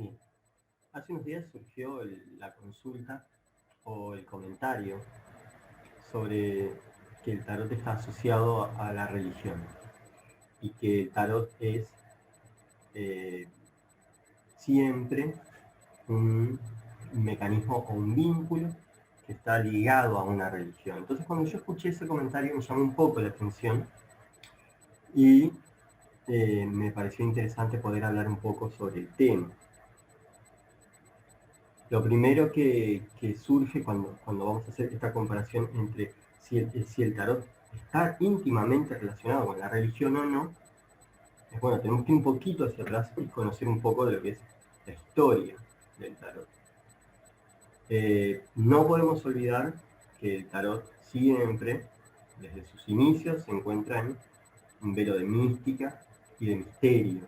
Bien. Hace unos días surgió la consulta o el comentario sobre que el tarot está asociado a la religión y que el tarot es eh, siempre un mecanismo o un vínculo que está ligado a una religión. Entonces, cuando yo escuché ese comentario me llamó un poco la atención y me pareció interesante poder hablar un poco sobre el tema. Lo primero que surge cuando vamos a hacer esta comparación entre si el tarot está íntimamente relacionado con la religión o no, es bueno, tenemos que ir un poquito hacia atrás y conocer un poco de lo que es la historia del tarot. No podemos olvidar que el tarot siempre, desde sus inicios, se encuentra en un velo de mística y de misterio.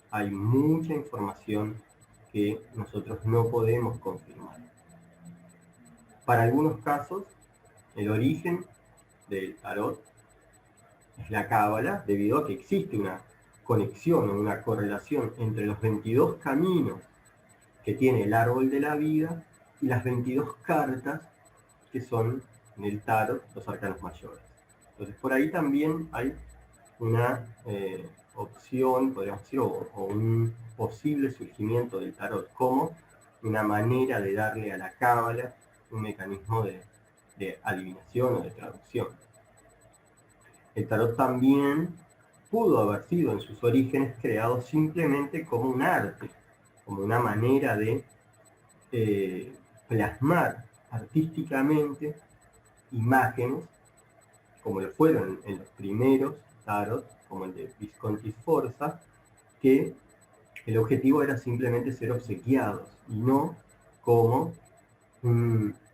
Hay mucha información que nosotros no podemos confirmar. Para algunos casos, el origen del tarot es la cábala, debido a que existe una conexión o una correlación entre los 22 caminos que tiene el árbol de la vida y las 22 cartas que son en el tarot los arcanos mayores. Entonces, por ahí también hay una opción, podríamos decir, o un posible surgimiento del tarot como una manera de darle a la cábala un mecanismo de adivinación o de traducción. El tarot también pudo haber sido en sus orígenes creado simplemente como un arte, como una manera de plasmar artísticamente imágenes, como lo fueron en los primeros tarot, como el de Visconti Sforza, que el objetivo era simplemente ser obsequiados y no como con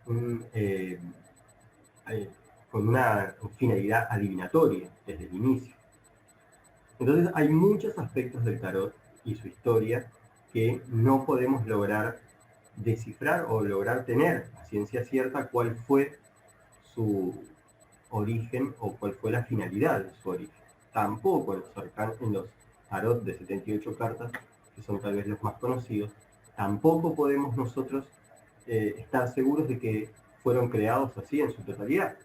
una finalidad adivinatoria desde el inicio. Entonces hay muchos aspectos del tarot y su historia que no podemos lograr descifrar o lograr tener a ciencia cierta cuál fue su origen o cuál fue la finalidad de su origen. Tampoco en los tarot de 78 cartas, que son tal vez los más conocidos, tampoco podemos nosotros estar seguros de que fueron creados así en su totalidad.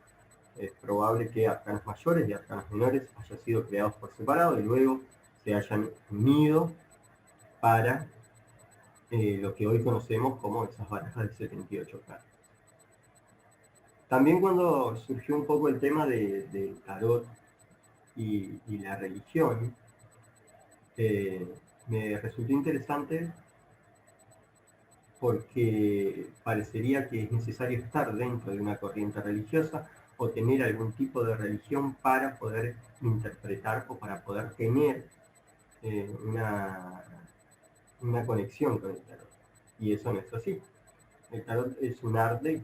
Es probable que arcanos mayores y arcanos menores hayan sido creados por separado y luego se hayan unido para lo que hoy conocemos como esas barajas de 78 cartas. También cuando surgió un poco el tema del tarot y la religión, me resultó interesante porque parecería que es necesario estar dentro de una corriente religiosa o tener algún tipo de religión para poder interpretar o para poder tener una conexión con el tarot. Y eso no es así. El tarot es un arte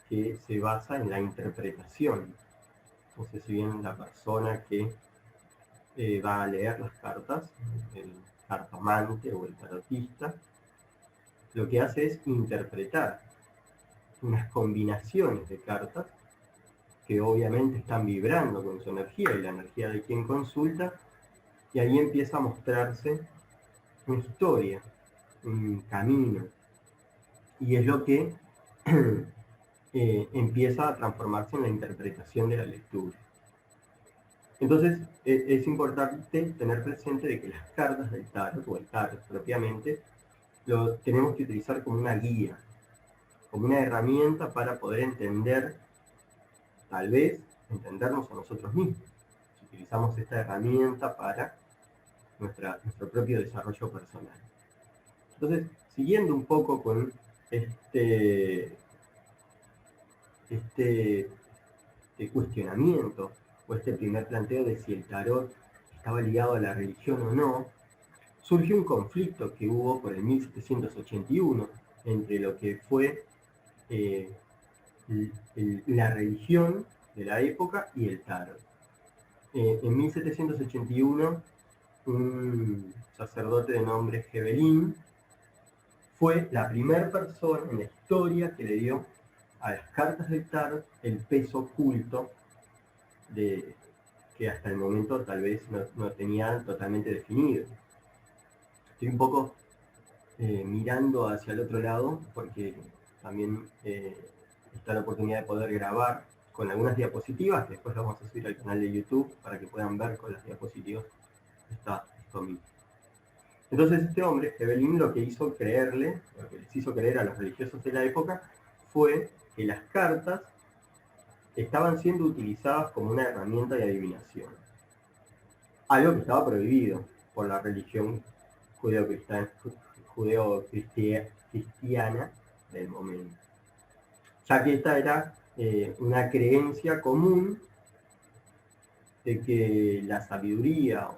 que se basa en la interpretación. Entonces, si bien la persona que va a leer las cartas, el cartomante o el tarotista, lo que hace es interpretar unas combinaciones de cartas que obviamente están vibrando con su energía y la energía de quien consulta, y ahí empieza a mostrarse una historia, un camino, y es lo que empieza a transformarse en la interpretación de la lectura. Entonces, es importante tener presente de que las cartas del tarot, o el tarot propiamente, lo tenemos que utilizar como una guía, como una herramienta para poder entender, tal vez, entendernos a nosotros mismos. Si utilizamos esta herramienta para nuestro propio desarrollo personal. Entonces, siguiendo un poco con este cuestionamiento o este primer planteo de si el tarot estaba ligado a la religión o no, surgió un conflicto que hubo por el 1781 entre lo que fue la religión de la época y el tarot. En 1781, un sacerdote de nombre Gebelín fue la primera persona en la historia que le dio a las cartas del tarot el peso oculto que hasta el momento tal vez no tenía totalmente definido. Estoy un poco mirando hacia el otro lado, porque también está la oportunidad de poder grabar con algunas diapositivas, que después lo vamos a subir al canal de YouTube para que puedan ver con las diapositivas esto mismo. Entonces este hombre, Evelyn, lo que les hizo creer a los religiosos de la época fue que las cartas estaban siendo utilizadas como una herramienta de adivinación. Algo que estaba prohibido por la religión judeo-cristiana del momento, ya que esta era una creencia común de que la sabiduría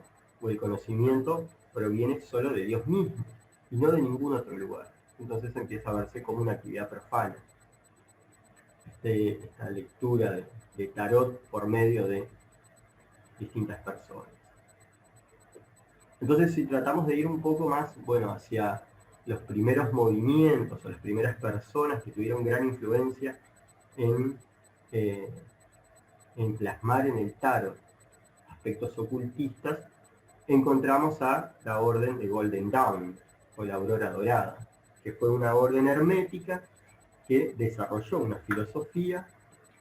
o el conocimiento proviene solo de Dios mismo y no de ningún otro lugar. Entonces empieza a verse como una actividad profana. Esta lectura de tarot por medio de distintas personas. Entonces, si tratamos de ir un poco más, hacia los primeros movimientos o las primeras personas que tuvieron gran influencia en plasmar en el tarot aspectos ocultistas, encontramos a la orden de Golden Dawn, o la Aurora Dorada, que fue una orden hermética que desarrolló una filosofía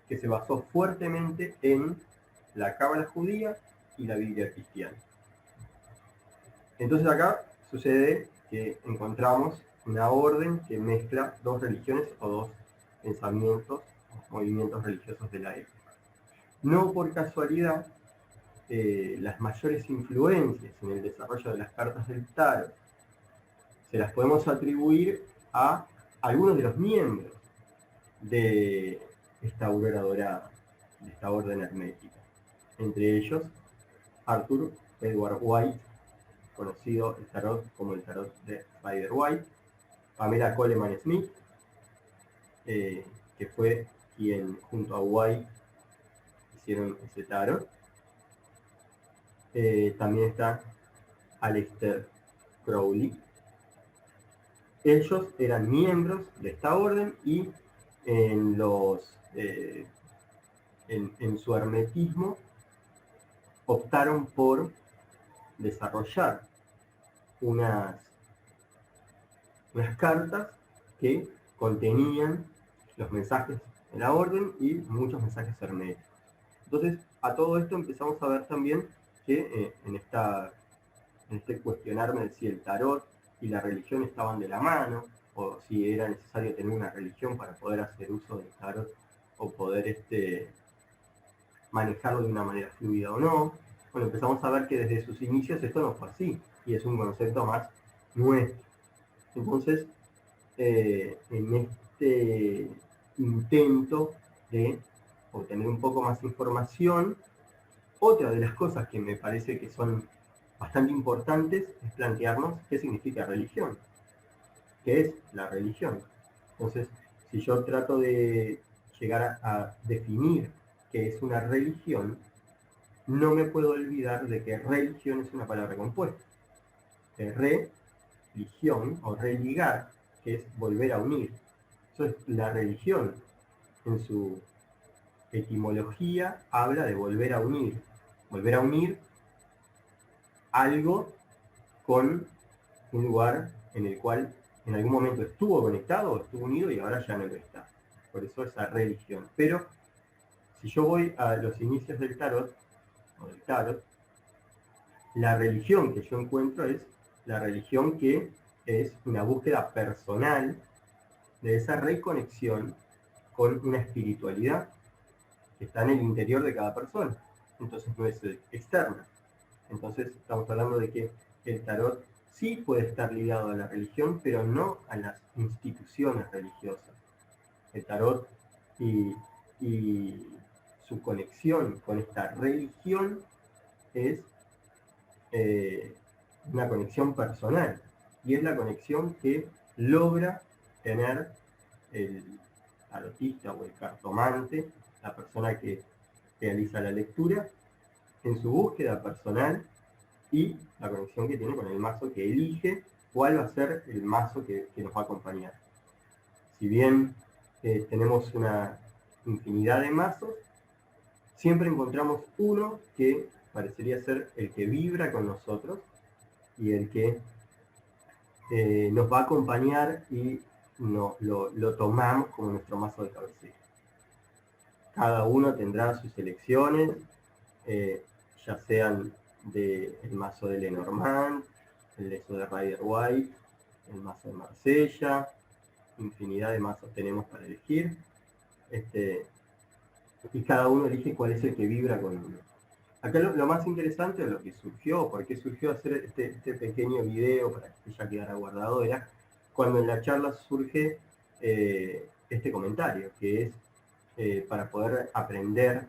que se basó fuertemente en la cábala judía y la Biblia cristiana. Entonces acá sucede que encontramos una orden que mezcla dos religiones o dos pensamientos o movimientos religiosos de la época. No por casualidad, las mayores influencias en el desarrollo de las cartas del tarot se las podemos atribuir a algunos de los miembros de esta aurora dorada, de esta orden hermética. Entre ellos, Arthur Edward White, conocido el tarot como el tarot de Rider-Waite, Pamela Coleman Smith, que fue quien junto a White hicieron ese tarot. También está Aleister Crowley. Ellos eran miembros de esta orden y en su hermetismo optaron por desarrollar unas cartas que contenían los mensajes de la orden y muchos mensajes herméticos. Entonces, a todo esto empezamos a ver también que en este cuestionarme de si el tarot y la religión estaban de la mano, o si era necesario tener una religión para poder hacer uso del tarot, o poder manejarlo de una manera fluida o no. Bueno, empezamos a ver que desde sus inicios esto no fue así, y es un concepto más nuestro. Entonces, en este intento de obtener un poco más de información, otra de las cosas que me parece que son bastante importantes es plantearnos qué significa religión, qué es la religión. Entonces, si yo trato de llegar a definir qué es una religión, no me puedo olvidar de que religión es una palabra compuesta. Religión o religar, que es volver a unir. Entonces, la religión en su etimología habla de volver a unir. Volver a unir algo con un lugar en el cual en algún momento estuvo conectado, estuvo unido y ahora ya no lo está. Por eso esa religión. Pero si yo voy a los inicios del tarot, la religión que yo encuentro es la religión que es una búsqueda personal de esa reconexión con una espiritualidad que está en el interior de cada persona. Entonces no es externa. Entonces estamos hablando de que el tarot sí puede estar ligado a la religión, pero no a las instituciones religiosas. El tarot y su conexión con esta religión es una conexión personal, y es la conexión que logra tener el tarotista o el cartomante, la persona que realiza la lectura, en su búsqueda personal, y la conexión que tiene con el mazo que elige, cuál va a ser el mazo que nos va a acompañar. Si bien tenemos una infinidad de mazos, siempre encontramos uno que parecería ser el que vibra con nosotros y el que nos va a acompañar y lo tomamos como nuestro mazo de cabecera. Cada uno tendrá sus elecciones, ya sean del mazo de Lenormand, el mazo de Rider-Waite, el mazo de Marsella, infinidad de mazos tenemos para elegir, y cada uno elige cuál es el que vibra con uno. Acá lo más interesante, lo que surgió, por qué surgió hacer este pequeño video para que ya quedara guardado, era cuando en la charla surge este comentario, que es para poder aprender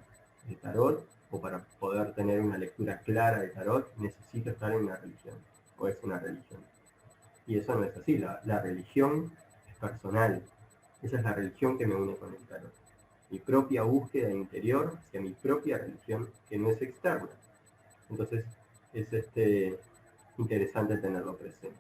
el tarot o para poder tener una lectura clara de tarot, necesito estar en una religión, o es una religión. Y eso no es así, la religión es personal, esa es la religión que me une con el tarot. Mi propia búsqueda interior hacia mi propia religión, que no es externa. Entonces es interesante tenerlo presente.